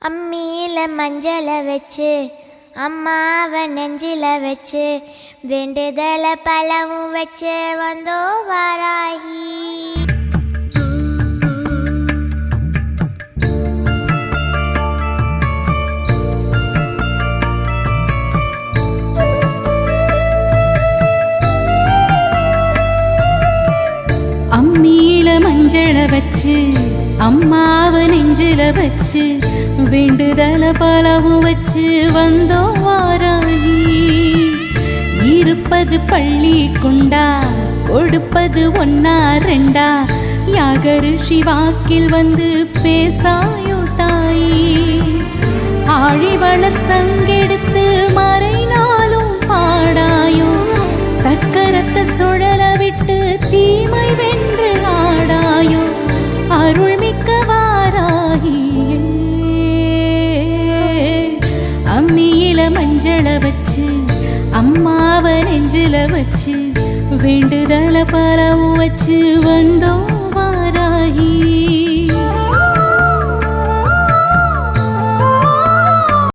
அம்மியில மஞ்சளை வச்சு அம்மாவை நெஞ்சில வச்சு வேண்டுதல பழமும் வச்சு வந்தோ வாராகி. அம்மியில மஞ்சளை வச்சு அம்மாவை நெஞ்சில வச்சு வேண்டுதல பலவும் வச்சு வந்தோ வாராகி. இருப்பது பள்ளி கொண்டா கொடுப்பது ஒன்னா ரெண்டா யாகரு சிவாக்கில் வந்து பேசாயோ தாயி. ஆழிவளர் சங்கெடுத்து மறைனாலும் பாடாயோ சக்கரத்தை சுழல விட்டு தீமை வென்று ஆடாயோ அருள்மிக்க வாராகியே. அம்மியில மஞ்சளை வச்சு அம்மாவை நெஞ்சில வச்சு வேண்டுதல பலவும் வச்சு வந்தோ வாராகி.